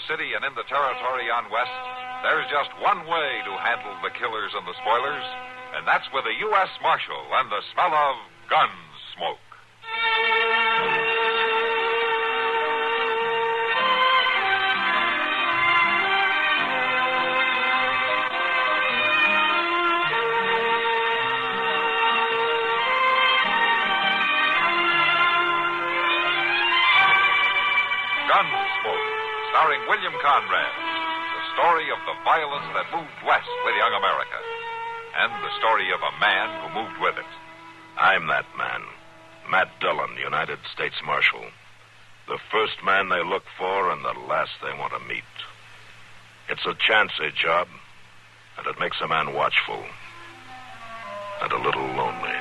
City and in the territory on West, there's just one way to handle the killers and the spoilers, and that's with a U.S. Marshal and the smell of Gunsmoke. Gunsmoke, starring William Conrad. The story of the violence that moved west with young America. And the story of a man who moved with it. I'm that man. Matt Dillon, United States Marshal. The first man they look for and the last they want to meet. It's a chancy job, and it makes a man watchful. And a little lonely.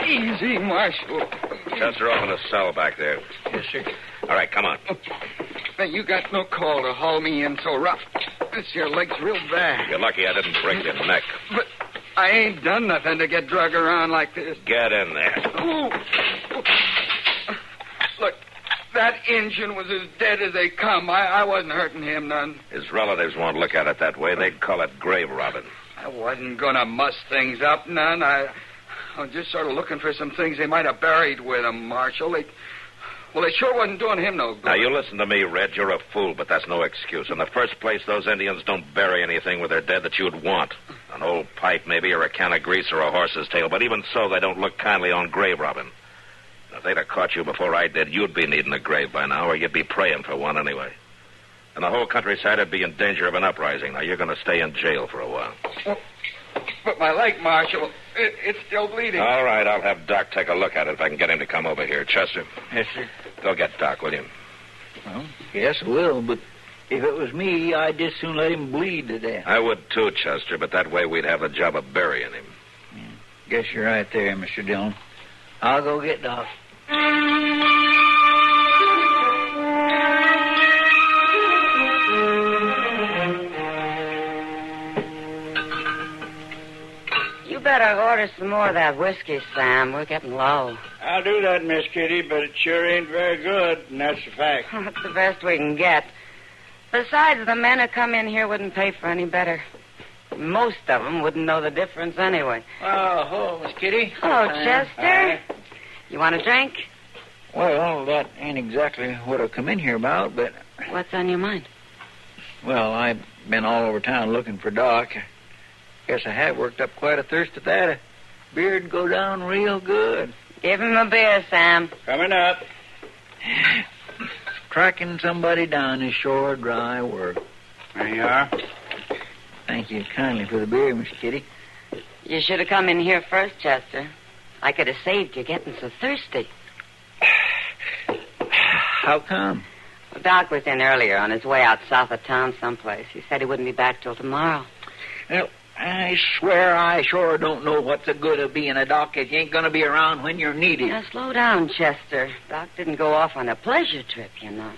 Easy, Marshal. Chester, open a cell back there. Yes, sir. All right, come on. Now, you got no call to haul me in so rough. This your leg's real bad. You're lucky I didn't break your neck. But I ain't done nothing to get drug around like this. Get in there. Ooh. Look, that Injun was as dead as they come. I wasn't hurting him none. His relatives won't look at it that way. They'd call it grave robbing. I wasn't going to muss things up none. I was just sort of looking for some things they might have buried with him, Marshal. They sure wasn't doing him no good. Now, you listen to me, Red. You're a fool, but that's no excuse. In the first place, those Indians don't bury anything with their dead that you'd want. An old pipe, maybe, or a can of grease, or a horse's tail. But even so, they don't look kindly on grave robbing. If they'd have caught you before I did, you'd be needing a grave by now, or you'd be praying for one anyway. And the whole countryside would be in danger of an uprising. Now, you're going to stay in jail for a while. But my leg, Marshal, it's still bleeding. All right, I'll have Doc take a look at it if I can get him to come over here. Chester? Yes, sir. Go get Doc, will you? Well, yes, I will, but if it was me, I'd just soon let him bleed to death. I would too, Chester, but that way we'd have the job of burying him. Yeah, guess you're right there, Mr. Dillon. I'll go get Doc. You better order some more of that whiskey, Sam. We're getting low. I'll do that, Miss Kitty, but it sure ain't very good, and that's the fact. That's the best we can get. Besides, the men who come in here wouldn't pay for any better. Most of them wouldn't know the difference anyway. Oh, hello, Miss Kitty. Hello, Chester. You want a drink? Well, that ain't exactly what I've come in here about, but... What's on your mind? Well, I've been all over town looking for Doc. Guess I have worked up quite a thirst at that. A beer'd go down real good. Give him a beer, Sam. Coming up. Tracking somebody down is sure dry work. There you are. Thank you kindly for the beer, Miss Kitty. You should have come in here first, Chester. I could have saved you getting so thirsty. How come? Well, Doc was in earlier on his way out south of town someplace. He said he wouldn't be back till tomorrow. Well, I swear I sure don't know what's the good of being a doc if you ain't going to be around when you're needed. Now, slow down, Chester. Doc didn't go off on a pleasure trip, you know.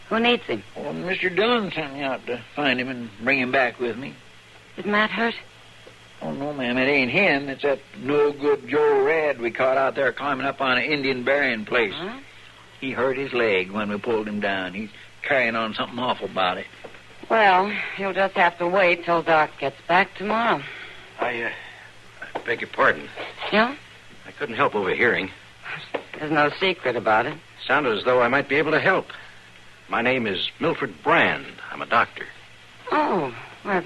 Who needs him? Well, Mr. Dillon sent me out to find him and bring him back with me. Is Matt hurt? Oh, no, ma'am, it ain't him. It's that no-good Joe Red we caught out there climbing up on an Indian burying place. Huh? He hurt his leg when we pulled him down. He's carrying on something awful about it. Well, he'll just have to wait till Doc gets back tomorrow. I beg your pardon. Yeah? I couldn't help overhearing. There's no secret about it. Sounded as though I might be able to help. My name is Milford Brand. I'm a doctor. Oh, well,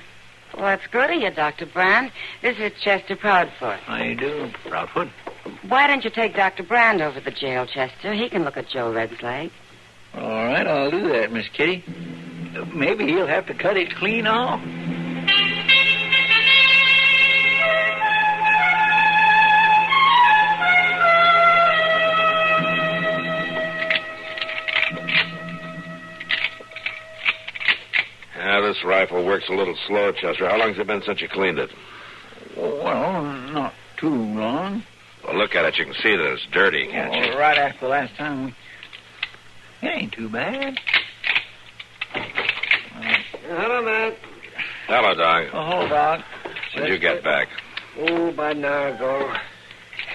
that's good of you, Dr. Brand. This is Chester Proudfoot. How you do? Proudfoot? Why don't you take Dr. Brand over to the jail, Chester? He can look at Joe Red's leg. All right, I'll do that, Miss Kitty. Maybe he'll have to cut it clean off. This rifle works a little slow, Chester. How long's it been since you cleaned it? Well, not too long. Well, look at it. You can see that it's dirty, can't you? Right after the last time It ain't too bad. Hello, Matt. Hello, Doc. Oh, Doc. When did you get back? Oh, about an hour ago.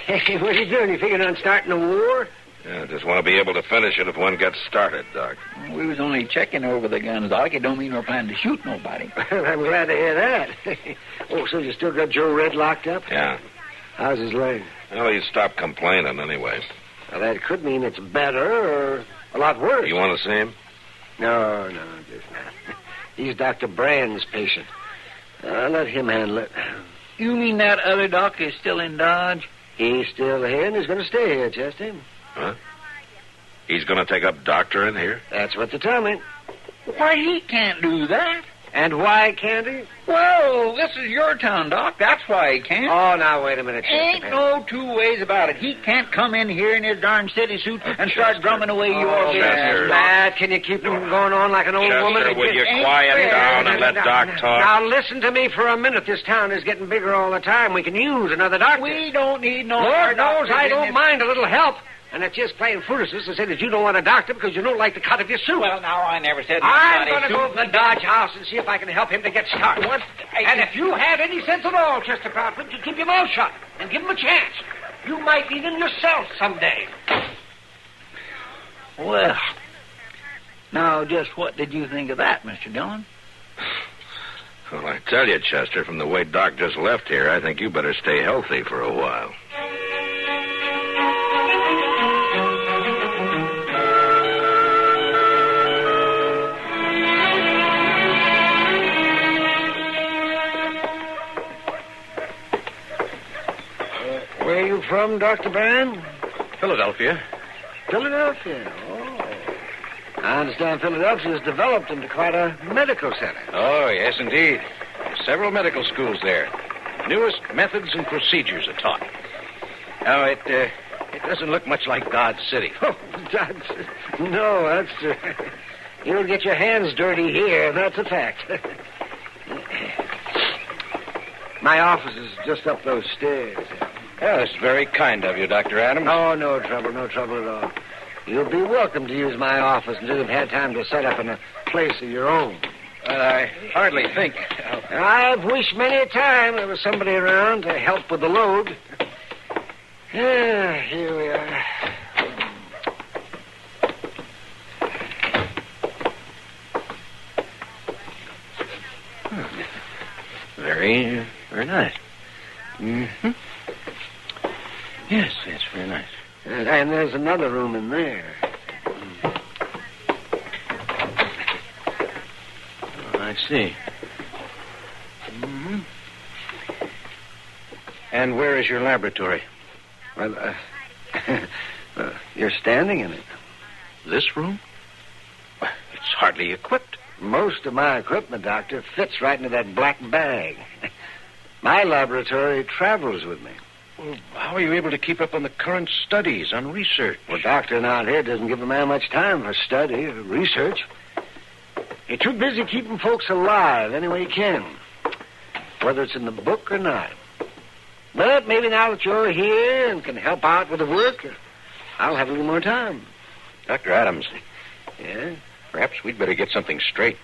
Hey, what are you doing? You figuring on starting a war? Yeah, just want to be able to finish it if one gets started, Doc. We was only checking over the guns, Doc. It don't mean we're planning to shoot nobody. Well, I'm glad to hear that. Oh, so you still got Joe Red locked up? Yeah. How's his leg? Well, he stopped complaining anyway. Well, that could mean it's better or a lot worse. You want to see him? No, just not. He's Dr. Brand's patient. Let him handle it. You mean that other doc is still in Dodge? He's still here, and he's going to stay here, Chester. Huh? He's going to take up doctoring here? That's what they tell me. Why, he can't do that. And why can't he? Well, this is your town, Doc. That's why he can't. Oh, now, wait a minute, Chester. Ain't no two ways about it. He can't come in here in his darn city suit and start drumming away your Chester. Matt, can you keep him going on like an old woman? Chester, will you quiet down and let Doc talk? Now, listen to me for a minute. This town is getting bigger all the time. We can use another doctor. We don't need no Lord knows I don't this. mind a little help. And it's just plain foolishness to say that you don't want a doctor because you don't like the cut of your suit. Well, now, I never said I'm going to go to the Dodge house and see if I can help him to get started. What? And if you had any sense at all, Chester Crawford, you'd keep your mouth shut and give him a chance. You might need him yourself someday. Well, now, just what did you think of that, Mr. Dillon? Well, I tell you, Chester, from the way Doc just left here, I think you better stay healthy for a while. Where are you from, Dr. Brand? Philadelphia. Philadelphia. Oh. I understand Philadelphia has developed into quite a medical center. Oh, yes, indeed. There's several medical schools there. Newest methods and procedures are taught. Now, it doesn't look much like Dodge City. Oh, no, that's... you'll get your hands dirty here, that's a fact. My office is just up those stairs. Yeah, that's very kind of you, Dr. Adams. Oh, no trouble at all. You'll be welcome to use my office until you've had time to set up in a place of your own. Well, I hardly think... I've wished many a time there was somebody around to help with the load. Here we are. Very, very nice. Mm-hmm. Yes, that's very nice. And there's another room in there. Oh, I see. Mm-hmm. And where is your laboratory? Well, you're standing in it. This room? Well, it's hardly equipped. Most of my equipment, Doctor, fits right into that black bag. My laboratory travels with me. Well, how are you able to keep up on the current studies, on research? Well, doctoring out here doesn't give a man much time for study or research. He's too busy keeping folks alive any way he can, whether it's in the book or not. But maybe now that you're here and can help out with the work, I'll have a little more time. Dr. Adams. Yeah? Perhaps we'd better get something straight.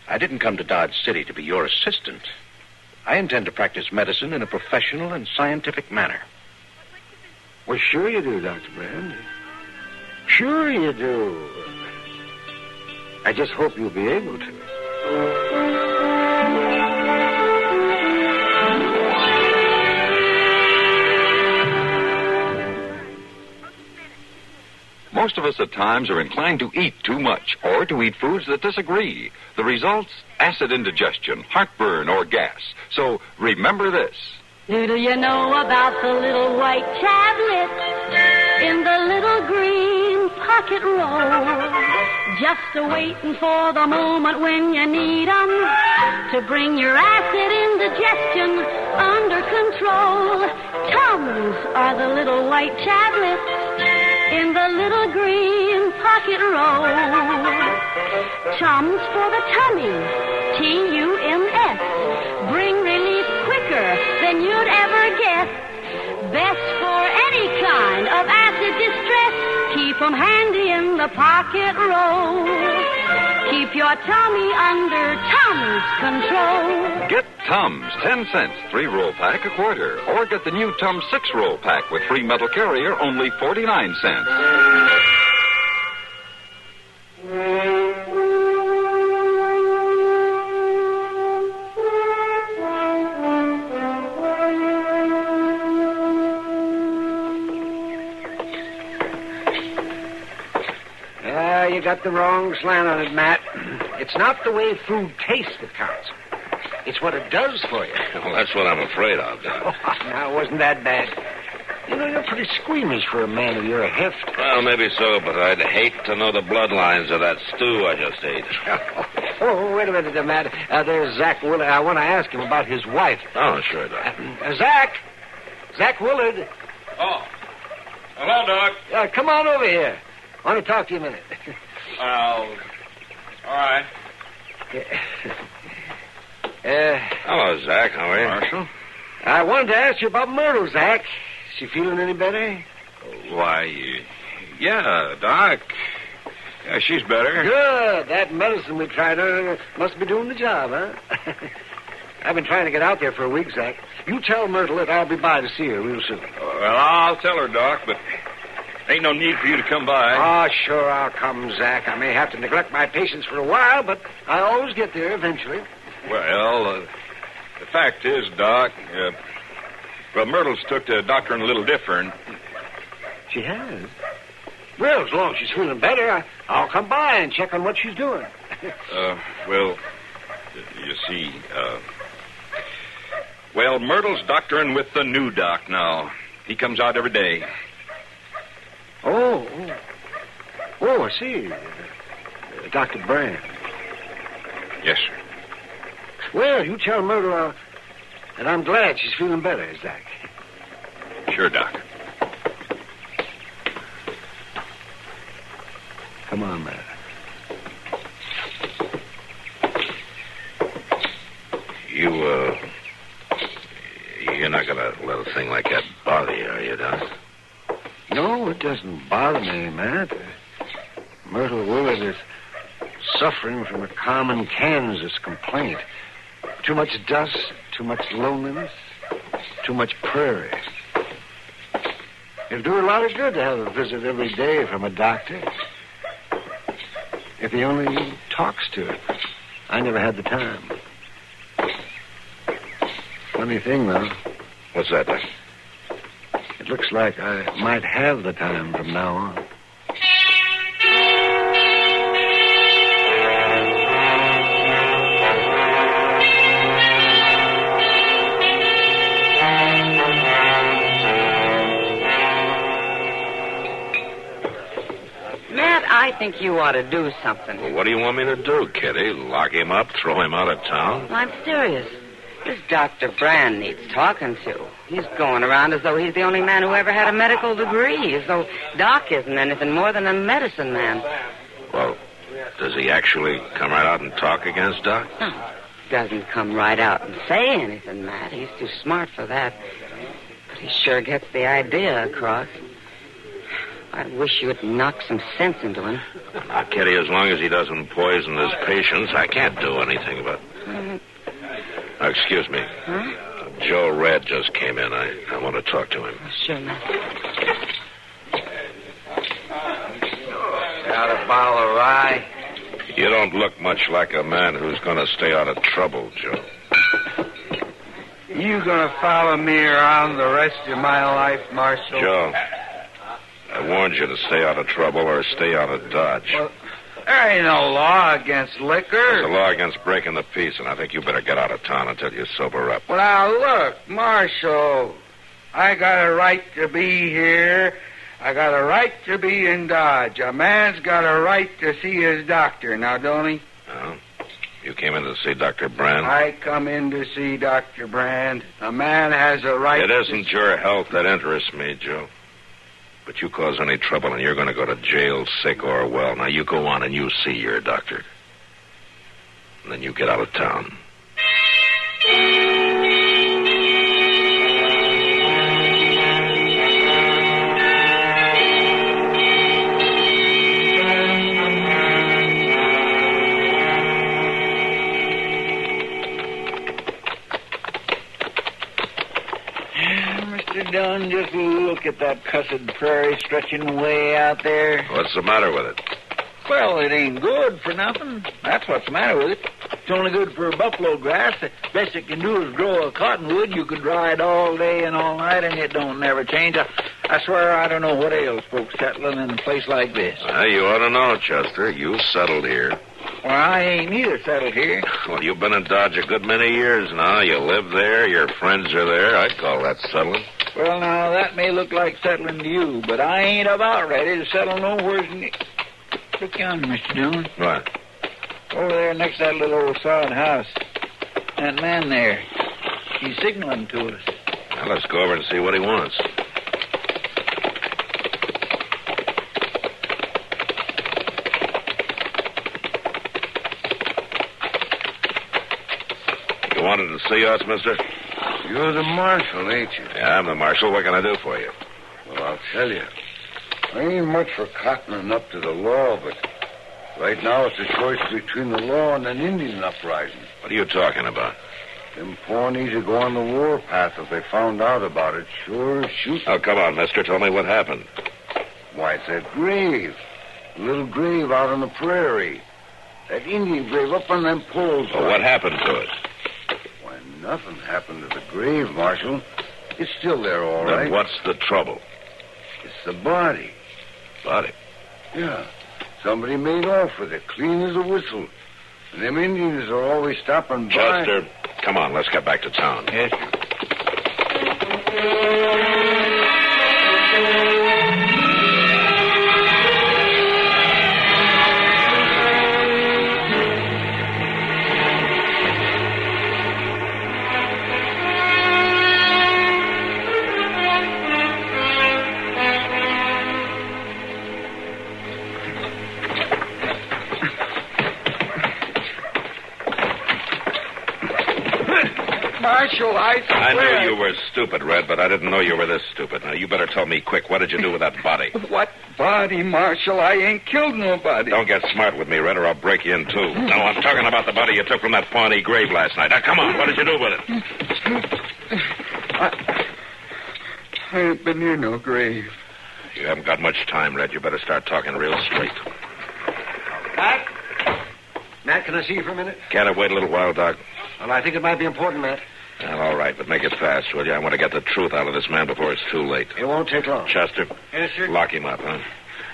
I didn't come to Dodge City to be your assistant. I intend to practice medicine in a professional and scientific manner. Well, sure you do, Dr. Brand. Sure you do. I just hope you'll be able to. Most of us at times are inclined to eat too much or to eat foods that disagree. The results, acid indigestion, heartburn, or gas. So remember this. Do you know about the little white tablets in the little green pocket roll? Just a-waiting for the moment when you need 'em to bring your acid indigestion under control. Tums are the little white tablets in the little green pocket roll. Tums for the tummy, Tums. Bring relief quicker than you'd ever guess. Best for any kind of acid distress. Keep 'em handy in the pocket roll. Keep your tummy under Tums control. Get Tums, 10 cents, 3-roll pack, a quarter. Or get the new Tums 6-roll pack with free metal carrier, only 49 cents. You got the wrong slant on it, Matt. It's not the way food tastes that counts. It's what it does for you. Well, that's what I'm afraid of, Doc. Now, it wasn't that bad. You know, you're pretty squeamish for a man of your heft. Well, maybe so, but I'd hate to know the bloodlines of that stew I just ate. Oh, wait a minute, Matt. There's Zach Willard. I want to ask him about his wife. Oh, sure, Doc. Zach! Zach Willard. Oh. Hello, Doc. Come on over here. I want to talk to you a minute. All right. Hello, Zach. How are you? Marshal? I wanted to ask you about Myrtle, Zach. Is she feeling any better? Why, yeah, Doc. Yeah, she's better. Good. That medicine we tried her must be doing the job, huh? I've been trying to get out there for a week, Zach. You tell Myrtle that I'll be by to see her real soon. Well, I'll tell her, Doc, but ain't no need for you to come by. Oh, sure, I'll come, Zach. I may have to neglect my patients for a while, but I always get there eventually. Well, the fact is, Doc, Myrtle's took to doctoring a little different. She has? Well, as long as she's feeling better, I'll come by and check on what she's doing. Well, you see, Myrtle's doctoring with the new doc now. He comes out every day. Oh, I see. Dr. Brand. Yes, sir. Well, you tell Myrtle that I'm glad she's feeling better, Zach. Sure, Doc. Come on, Matt. You're not going to let a thing like that bother you, are you, Doc? No, it doesn't bother me, Matt. Myrtle Willard is suffering from a common Kansas complaint. Too much dust, too much loneliness, too much prairie. It'll do her a lot of good to have a visit every day from a doctor. If he only talks to her. I never had the time. Funny thing, though. What's that, Doc? It looks like I might have the time from now on. I think you ought to do something. Well, what do you want me to do, Kitty? Lock him up, throw him out of town? I'm serious. This Dr. Brand needs talking to. He's going around as though he's the only man who ever had a medical degree, as though Doc isn't anything more than a medicine man. Well, does he actually come right out and talk against Doc? No, he doesn't come right out and say anything, Matt. He's too smart for that. But he sure gets the idea across. I wish you would knock some sense into him. Now, Kitty, as long as he doesn't poison his patients, I can't do anything about it. Excuse me. Huh? Joe Red just came in. I want to talk to him. Oh, sure, Matt. Got a bottle of rye? You don't look much like a man who's going to stay out of trouble, Joe. You gonna follow me around the rest of my life, Marshal? Joe, I warned you to stay out of trouble or stay out of Dodge. Well, there ain't no law against liquor. There's a law against breaking the peace, and I think you better get out of town until you sober up. Well, now, look, Marshal, I got a right to be here. I got a right to be in Dodge. A man's got a right to see his doctor, now, don't he? Oh? You came in to see Dr. Brand? I come in to see Dr. Brand. A man has a right It isn't your health that interests me, Joe. But you cause any trouble and you're going to go to jail, sick or well. Now, you go on and you see your doctor. And then you get out of town. look at that cussed prairie stretching way out there. What's the matter with it? Well, it ain't good for nothing. That's what's the matter with it. It's only good for buffalo grass. The best it can do is grow a cottonwood. You could ride all day and all night, and it don't never change. I swear I don't know what ails folks settling in a place like this. Well, you ought to know, Chester. You settled here. Well, I ain't either settled here. Well, you've been in Dodge a good many years now. You live there. Your friends are there. I'd call that settling. Well, now, that may look like settling to you, but I ain't about ready to settle nowhere near. Look yonder, Mr. Dillon. What? Over there next to that little old sod house. That man there. He's signaling to us. Well, let's go over and see what he wants. You wanted to see us, mister? You're the marshal, ain't you? Yeah, I'm the marshal. What can I do for you? Well, I'll tell you. I ain't much for cottoning up to the law, but right now it's a choice between the law and an Indian uprising. What are you talking about? Them Pawnees who go on the warpath if they found out about it. Sure shoot. Oh, come on, mister. Tell me what happened. Why, it's that grave. A little grave out on the prairie. That Indian grave up on them poles. Well, what happened to it? Why, nothing happened to the grave, Marshal. It's still there, all right. Then what's the trouble? It's the body. Body? Yeah. Somebody made off with it, clean as a whistle. And them Indians are always stopping by. Chester, come on, let's get back to town. Yes, sir. Marshal, I swear... I knew you were stupid, Red, but I didn't know you were this stupid. Now, you better tell me quick. What did you do with that body? What body, Marshal? I ain't killed nobody. Don't get smart with me, Red, or I'll break you in two. No, I'm talking about the body you took from that Pawnee grave last night. Now, come on. What did you do with it? I ain't been near no grave. You haven't got much time, Red. You better start talking real straight. Matt? Matt, can I see you for a minute? Can't I wait a little while, Doc? Well, I think it might be important, Matt. Well, all right, but make it fast, will you? I want to get the truth out of this man before it's too late. It won't take long. Chester? Yes, sir? Lock him up, huh?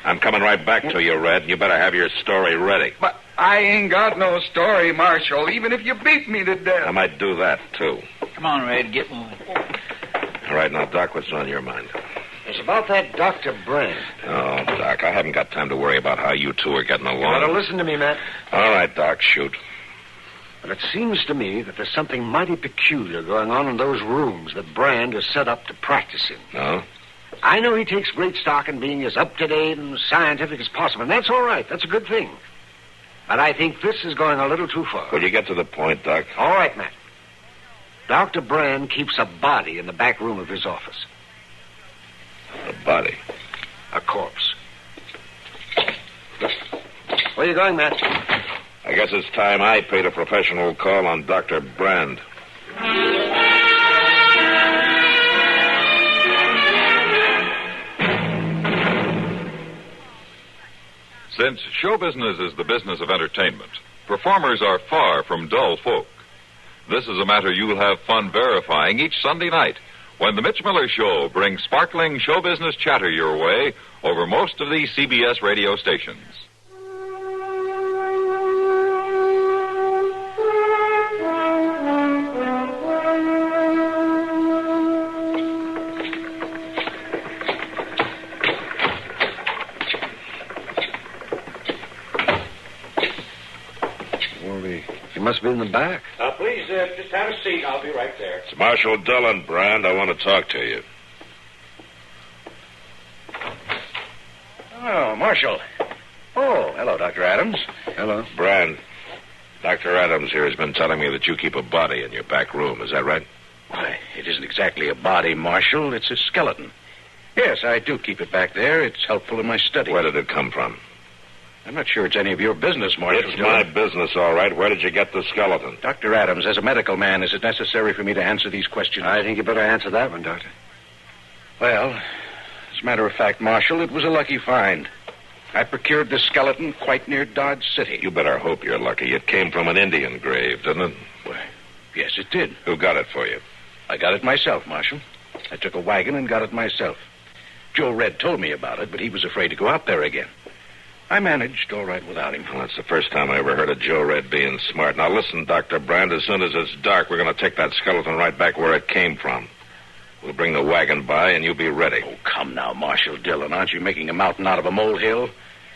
I'm coming right back to you, Red. You better have your story ready. But I ain't got no story, Marshal, even if you beat me to death. I might do that, too. Come on, Red, get moving. All right, now, Doc, what's on your mind? It's about that Dr. Brand. Oh, Doc, I haven't got time to worry about how you two are getting along. You gotta listen to me, Matt. All right, Doc, shoot. But it seems to me that there's something mighty peculiar going on in those rooms that Brand is set up to practice in. No? I know he takes great stock in being as up-to-date and scientific as possible, and that's all right. That's a good thing. But I think this is going a little too far. Will you get to the point, Doc? All right, Matt. Dr. Brand keeps a body in the back room of his office. A body? A corpse. Where are you going, Matt? I guess it's time I paid a professional call on Dr. Brand. Since show business is the business of entertainment, performers are far from dull folk. This is a matter you'll have fun verifying each Sunday night when the Mitch Miller Show brings sparkling show business chatter your way over most of these CBS radio stations. He must be in the back. Please, just have a seat. I'll be right there. It's Marshal Dillon, Brand. I want to talk to you. Oh, Marshal. Oh, hello, Dr. Adams. Hello. Brand, Dr. Adams here has been telling me that you keep a body in your back room. Is that right? Why, it isn't exactly a body, Marshal. It's a skeleton. Yes, I do keep it back there. It's helpful in my study. Where did it come from? I'm not sure it's any of your business, Marshal. It's my business, all right. Where did you get the skeleton? Dr. Adams, as a medical man, is it necessary for me to answer these questions? I think you better answer that one, Doctor. Well, As a matter of fact, Marshal, it was a lucky find. I procured the skeleton quite near Dodge City. You better hope you're lucky. It came from an Indian grave, didn't it? Why, yes, it did. Who got it for you? I got it myself, Marshal. I took a wagon and got it myself. Joe Red told me about it, but he was afraid to go out there again. I managed all right without him. Well, that's the first time I ever heard of Joe Red being smart. Now, listen, Dr. Brand, as soon as it's dark, we're going to take that skeleton right back where it came from. We'll bring the wagon by, and you be ready. Oh, come now, Marshal Dillon. Aren't you making a mountain out of a molehill?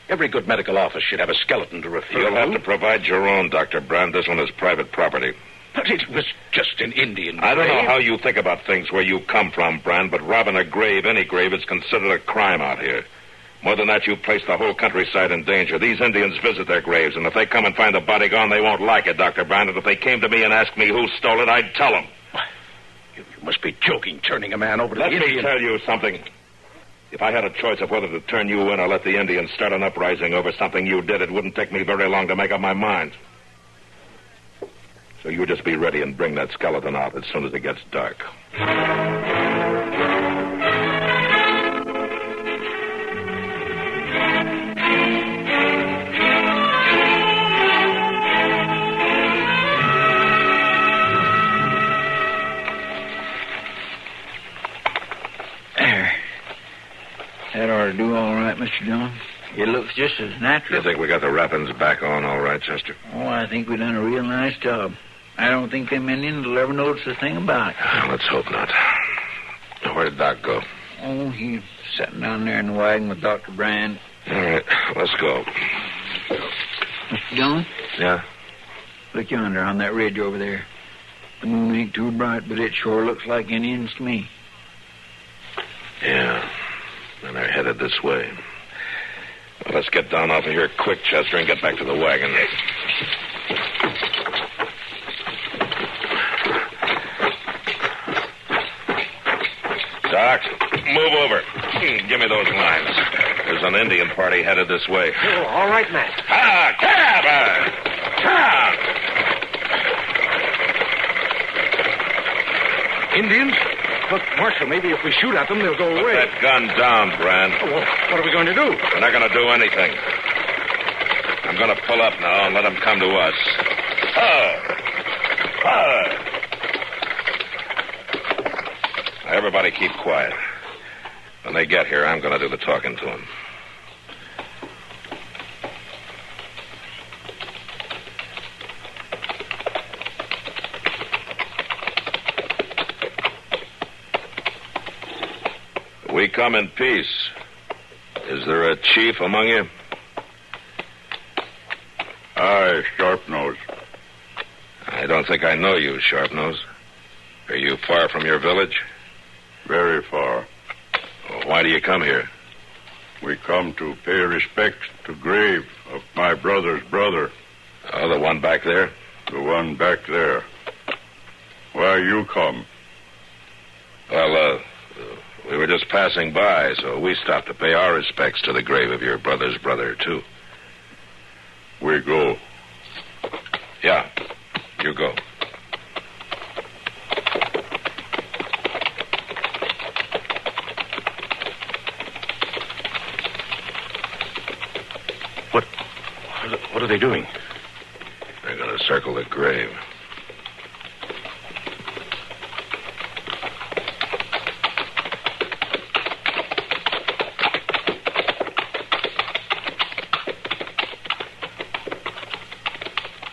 Every good medical office should have a skeleton to refer to. You'll have to provide your own, Dr. Brand. This one is private property. But it was just an Indian grave. I don't know how you think about things where you come from, Brand, but robbing a grave, any grave, is considered a crime out here. More than that, you've placed the whole countryside in danger. These Indians visit their graves, and if they come and find the body gone, they won't like it, Dr. Brand. And if they came to me and asked me who stole it, I'd tell them. You must be joking, turning a man over to the Indian. Let me tell you something. If I had a choice of whether to turn you in or let the Indians start an uprising over something you did, it wouldn't take me very long to make up my mind. So you just be ready and bring that skeleton out as soon as it gets dark. That ought to do all right, Mr. Dillon. It looks just as natural. You think we got the wrappings back on all right, Chester? Oh, I think we done a real nice job. I don't think them Indians will ever notice a thing about it. Let's hope not. Where did Doc go? Oh, he's sitting down there in the wagon with Dr. Brand. All right, let's go. Mr. Dillon? Yeah? Look yonder on that ridge over there. The moon ain't too bright, but it sure looks like Indians to me. Yeah. And they're headed this way. Well, let's get down off of here quick, Chester, and get back to the wagon. Doc, move over. Give me those lines. There's an Indian party headed this way. Oh, all right, Matt. Cab! Indians? But, Marshal, maybe if we shoot at them, they'll go away. Put that gun down, Brand. Oh, well, what are we going to do? We're not going to do anything. I'm going to pull up now and let them come to us. Now, everybody keep quiet. When they get here, I'm going to do the talking to them. We come in peace. Is there a chief among you? Aye, Sharpnose. I don't think I know you, Sharpnose. Are you far from your village? Very far. Well, why do you come here? We come to pay respect to grave of my brother's brother. Oh, the one back there? The one back there. Why you come? Well, we were just passing by, so we stopped to pay our respects to the grave of your brother's brother, too. We go. Yeah, you go. What are they doing? They're going to circle the grave.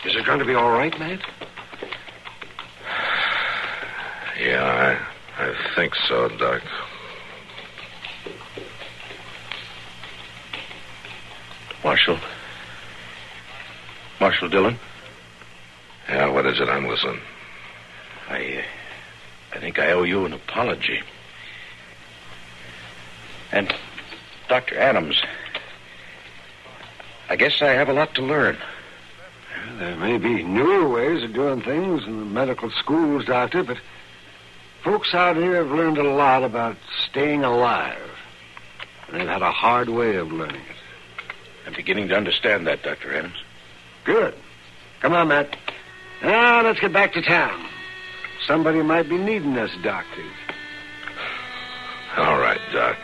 Is it going to be all right, Matt? Yeah, I think so, Doc. Marshal Dillon? Yeah, what is it? I'm listening. I think I owe you an apology. And, Dr. Adams, I guess I have a lot to learn. There may be newer ways of doing things in the medical schools, Doctor, but folks out here have learned a lot about staying alive. And they've had a hard way of learning it. I'm beginning to understand that, Dr. Adams. Good. Come on, Matt. Now, let's get back to town. Somebody might be needing us doctors. All right, Doc.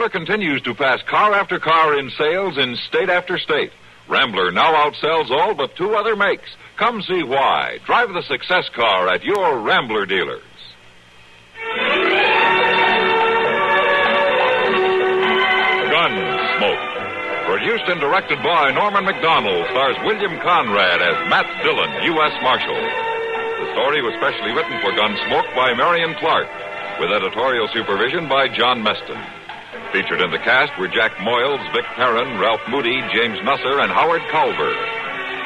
Rambler continues to pass car after car in sales in state after state. Rambler now outsells all but 2 other makes. Come see why. Drive the success car at your Rambler dealers. Gunsmoke. Produced and directed by Norman Macdonnell, stars William Conrad as Matt Dillon, U.S. Marshal. The story was specially written for Gunsmoke by Marion Clark, with editorial supervision by John Meston. Featured in the cast were Jack Moyles, Vic Perrin, Ralph Moody, James Nusser, and Howard Culver.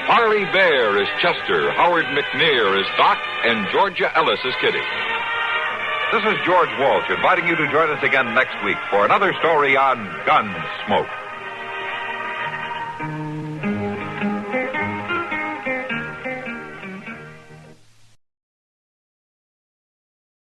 Harley Bear is Chester, Howard McNear is Doc, and Georgia Ellis is Kitty. This is George Walsh inviting you to join us again next week for another story on Gunsmoke.